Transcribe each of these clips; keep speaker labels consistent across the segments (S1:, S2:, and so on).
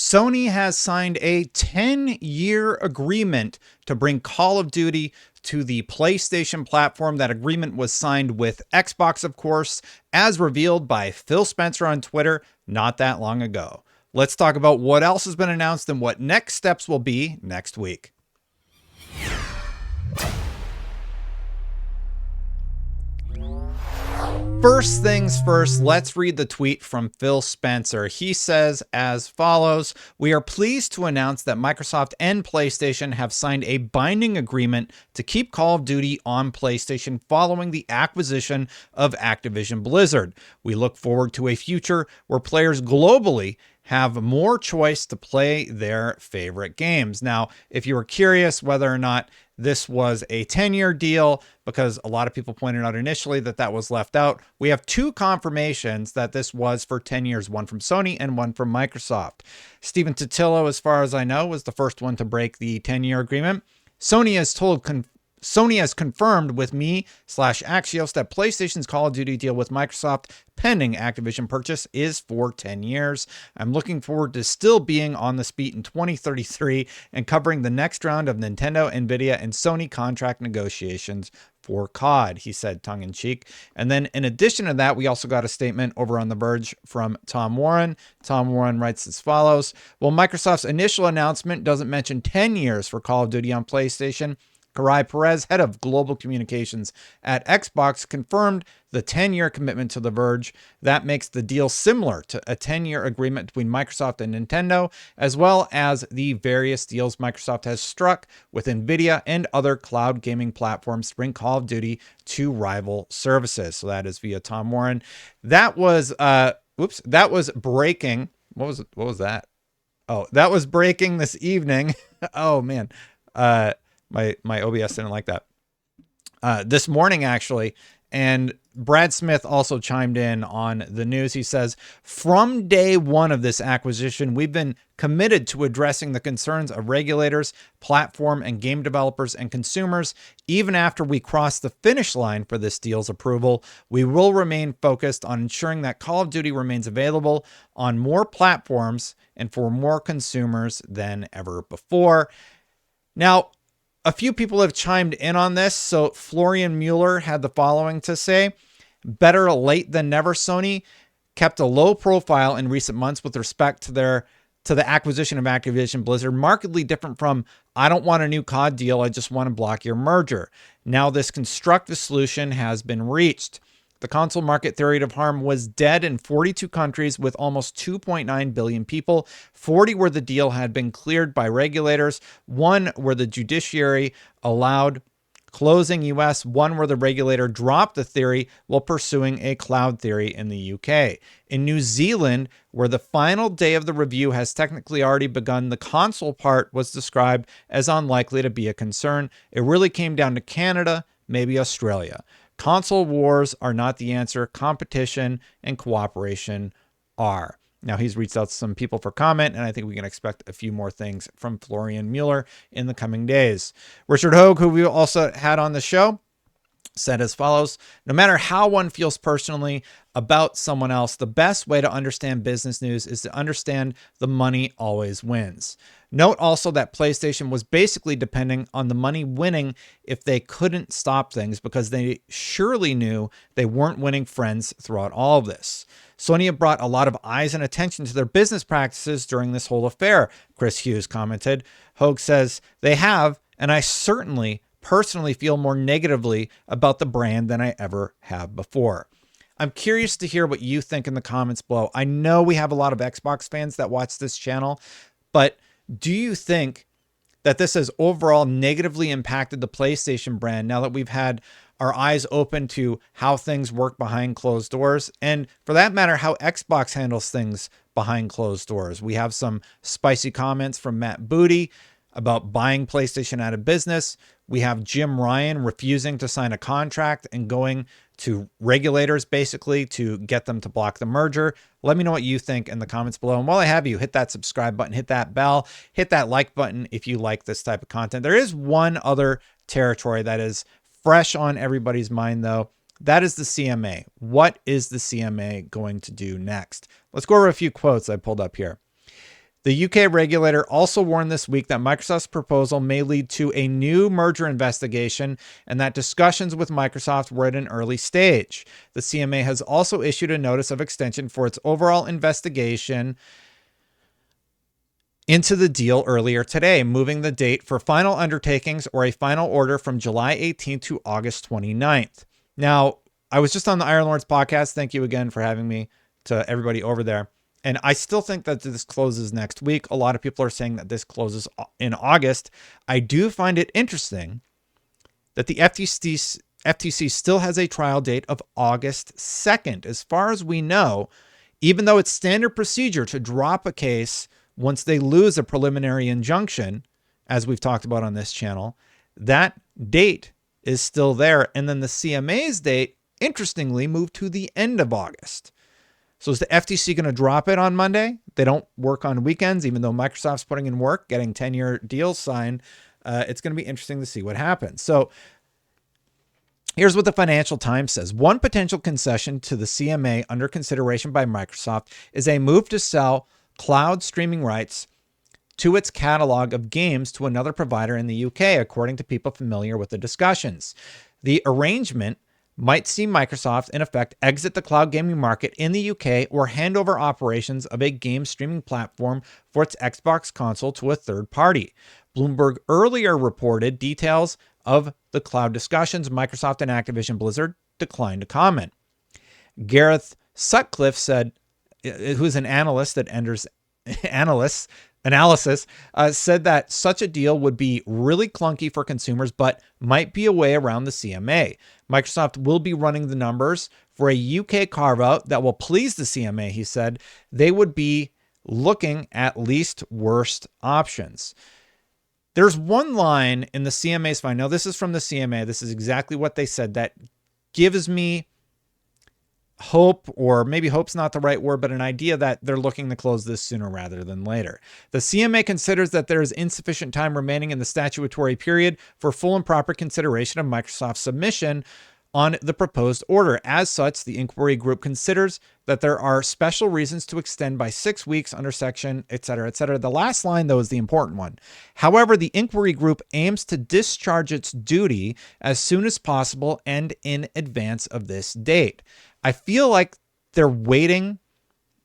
S1: Sony has signed a 10-year agreement to bring Call of Duty to the PlayStation platform. That agreement was signed with Xbox, of course, as revealed by Phil Spencer on Twitter not that long ago. Let's talk about what else has been announced and what next steps will be next week. First things first, let's read the tweet from Phil Spencer. He says as follows: "We are pleased to announce that Microsoft and PlayStation have signed a binding agreement to keep Call of Duty on PlayStation following the acquisition of Activision Blizzard. We look forward to a future where players globally have more choice to play their favorite games." Now, if you were curious whether or not this was a 10-year deal, because a lot of people pointed out initially that that was left out, we have two confirmations that this was for 10 years, one from Sony and one from Microsoft. Stephen Totilo, as far as I know, was the first one to break the 10-year agreement. Sony has confirmed with me/Axios that PlayStation's Call of Duty deal with Microsoft pending Activision purchase is for 10 years. I'm looking forward to still being on this beat in 2033 and covering the next round of Nintendo, Nvidia, and Sony contract negotiations for COD, he said tongue-in-cheek. And then in addition to that, we also got a statement over on The Verge from Tom Warren. Tom Warren writes as follows: "Well, Microsoft's initial announcement doesn't mention 10 years for Call of Duty on PlayStation, Karai Perez, head of global communications at Xbox, confirmed the 10-year commitment to The Verge. That makes the deal similar to a 10-year agreement between Microsoft and Nintendo, as well as the various deals Microsoft has struck with Nvidia and other cloud gaming platforms to bring Call of Duty to rival services." So that is via Tom Warren. That was that was breaking. What was that? Oh, that was breaking this evening. Oh man. My OBS didn't like that. This morning, actually. And Brad Smith also chimed in on the news. He says, "From day one of this acquisition, we've been committed to addressing the concerns of regulators, platform and game developers, and consumers. Even after we cross the finish line for this deal's approval, we will remain focused on ensuring that Call of Duty remains available on more platforms and for more consumers than ever before." Now, a few people have chimed in on this. So Florian Mueller had the following to say: "Better late than never. Sony kept a low profile in recent months with respect to the acquisition of Activision Blizzard, markedly different from 'I don't want a new COD deal, I just want to block your merger.' Now this constructive solution has been reached. The console market theory of harm was dead in 42 countries with almost 2.9 billion people, 40 where the deal had been cleared by regulators, 1 where the judiciary allowed closing US, 1 where the regulator dropped the theory while pursuing a cloud theory in the UK. In New Zealand, where the final day of the review has technically already begun, the console part was described as unlikely to be a concern. It really came down to Canada, maybe Australia. Console wars are not the answer. Competition and cooperation are." Now, he's reached out to some people for comment, and I think we can expect a few more things from Florian Mueller in the coming days. Richard Hogue, who we also had on the show, said as follows: "No matter how one feels personally about someone else, the best way to understand business news is to understand the money always wins. Note also that PlayStation was basically depending on the money winning if they couldn't stop things, because they surely knew they weren't winning friends throughout all of this. Sony have brought a lot of eyes and attention to their business practices during this whole affair," Chris Hughes commented. Hogue says, "They have, and I certainly personally feel more negatively about the brand than I ever have before." I'm curious to hear what you think in the comments below. I know we have a lot of Xbox fans that watch this channel, but do you think that this has overall negatively impacted the PlayStation brand now that we've had our eyes open to how things work behind closed doors? And for that matter, how Xbox handles things behind closed doors. We have some spicy comments from Matt Booty about buying PlayStation out of business. We have Jim Ryan refusing to sign a contract and going to regulators basically to get them to block the merger. Let me know what you think in the comments below. And while I have you, hit that subscribe button, hit that bell, hit that like button if you like this type of content. There is one other territory that is fresh on everybody's mind, though. That is the CMA. What is the CMA going to do next? Let's go over a few quotes I pulled up here. The UK regulator also warned this week that Microsoft's proposal may lead to a new merger investigation and that discussions with Microsoft were at an early stage. The CMA has also issued a notice of extension for its overall investigation into the deal earlier today, moving the date for final undertakings or a final order from July 18th to August 29th. Now, I was just on the Iron Lords podcast. Thank you again for having me, to everybody over there. And I still think that this closes next week. A lot of people are saying that this closes in August. I do find it interesting that the FTC still has a trial date of August 2nd. As far as we know, even though it's standard procedure to drop a case once they lose a preliminary injunction, as we've talked about on this channel, that date is still there. And then the CMA's date, interestingly, moved to the end of August. So is the FTC going to drop it on Monday? They don't work on weekends, even though Microsoft's putting in work, getting 10-year deals signed. It's going to be interesting to see what happens. So here's what the Financial Times says. One potential concession to the CMA under consideration by Microsoft is a move to sell cloud streaming rights to its catalog of games to another provider in the UK, according to people familiar with the discussions. The arrangement might see Microsoft, in effect, exit the cloud gaming market in the UK or hand over operations of a game streaming platform for its Xbox console to a third party. Bloomberg earlier reported details of the cloud discussions. Microsoft and Activision Blizzard declined to comment. Gareth Sutcliffe said, who's an analyst at Enders Analysis, said that such a deal would be really clunky for consumers, but might be a way around the CMA. Microsoft will be running the numbers for a UK carve-out that will please the CMA, he said. They would be looking at least worst options. There's one line in the CMA's fine. Now, this is from the CMA. This is exactly what they said that gives me hope, or maybe hope's not the right word, but an idea that they're looking to close this sooner rather than later. The CMA considers that there is insufficient time remaining in the statutory period for full and proper consideration of Microsoft's submission on the proposed order. As such, the inquiry group considers that there are special reasons to extend by 6 weeks under section, et cetera, et cetera. The last line, though, is the important one. However, the inquiry group aims to discharge its duty as soon as possible and in advance of this date. I feel like they're waiting.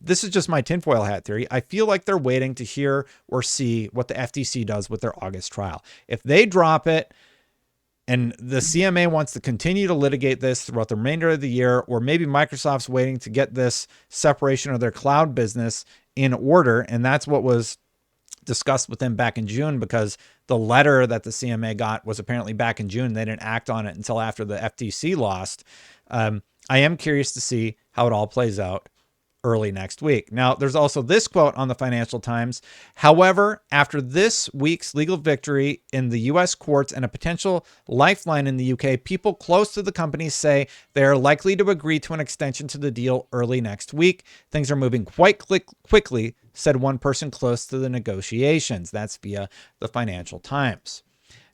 S1: This is just my tinfoil hat theory. I feel like they're waiting to hear or see what the FTC does with their August trial. If they drop it and the CMA wants to continue to litigate this throughout the remainder of the year, or maybe Microsoft's waiting to get this separation of their cloud business in order, and that's what was discussed with them back in June, because the letter that the CMA got was apparently back in June. They didn't act on it until after the FTC lost. I am curious to see how it all plays out early next week. Now, there's also this quote on the Financial Times. However, after this week's legal victory in the U.S. courts and a potential lifeline in the U.K., people close to the company say they are likely to agree to an extension to the deal early next week. Things are moving quite quickly, said one person close to the negotiations. That's via the Financial Times.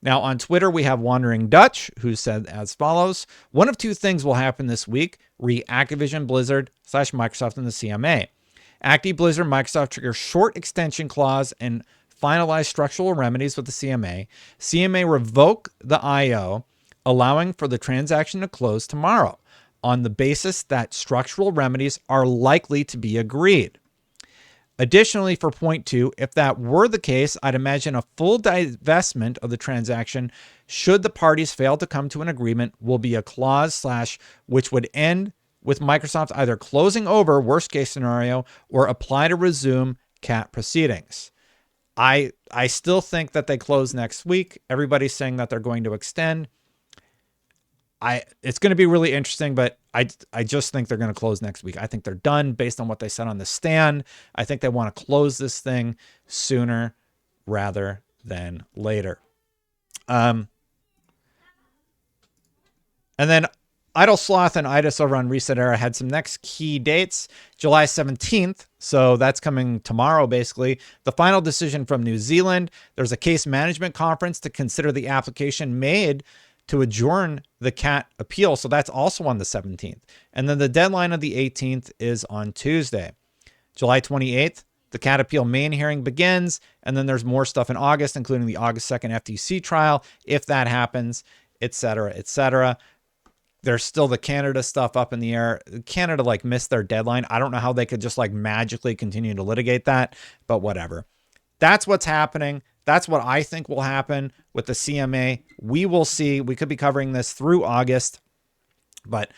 S1: Now, on Twitter, we have Wandering Dutch, who said as follows: one of two things will happen this week, Activision Blizzard / Microsoft and the CMA. Acti Blizzard Microsoft trigger short extension clause and finalize structural remedies with the CMA. CMA revoke the IO, allowing for the transaction to close tomorrow on the basis that structural remedies are likely to be agreed. Additionally, for point two, if that were the case, I'd imagine a full divestment of the transaction, should the parties fail to come to an agreement, will be a clause / which would end with Microsoft either closing over, worst case scenario, or apply to resume CAT proceedings. I still think that they close next week. Everybody's saying that they're going to extend. It's going to be really interesting, but I just think they're going to close next week. I think they're done based on what they said on the stand. I think they want to close this thing sooner rather than later. And then Idle Sloth and Idis over on Reset Era had some next key dates. July 17th, so that's coming tomorrow, basically. The final decision from New Zealand. There's a case management conference to consider the application made to adjourn the CAT appeal. So that's also on the 17th. And then the deadline of the 18th is on Tuesday. July 28th, The cat appeal main hearing begins, and then there's more stuff in August, including the August 2nd FTC trial, if that happens, etc., etc. There's still the Canada stuff up in the air. Canada like missed their deadline. I don't know how they could just like magically continue to litigate that, but whatever. That's what's happening. That's what I think will happen with the CMA. We will see. We could be covering this through August, but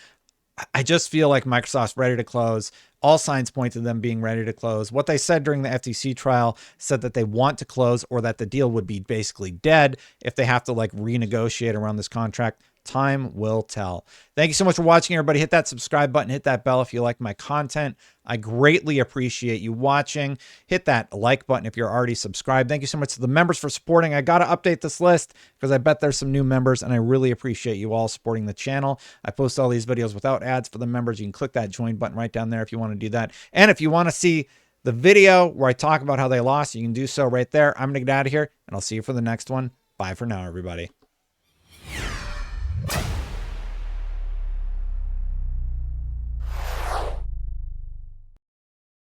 S1: I just feel like Microsoft's ready to close. All signs point to them being ready to close. What they said during the FTC trial said that they want to close, or that the deal would be basically dead if they have to like renegotiate around this contract. Time will tell. Thank you so much for watching, everybody. Hit that subscribe button, hit that bell if you like my content. I greatly appreciate you watching. Hit that like button if you're already subscribed. Thank you so much to the members for supporting. I got to update this list because I bet there's some new members, and I really appreciate you all supporting the channel. I post all these videos without ads for the members. You can click that join button right down there if you want to do that. And if you want to see the video where I talk about how they lost, you can do so right there. I'm going to get out of here, and I'll see you for the next one. Bye for now, everybody.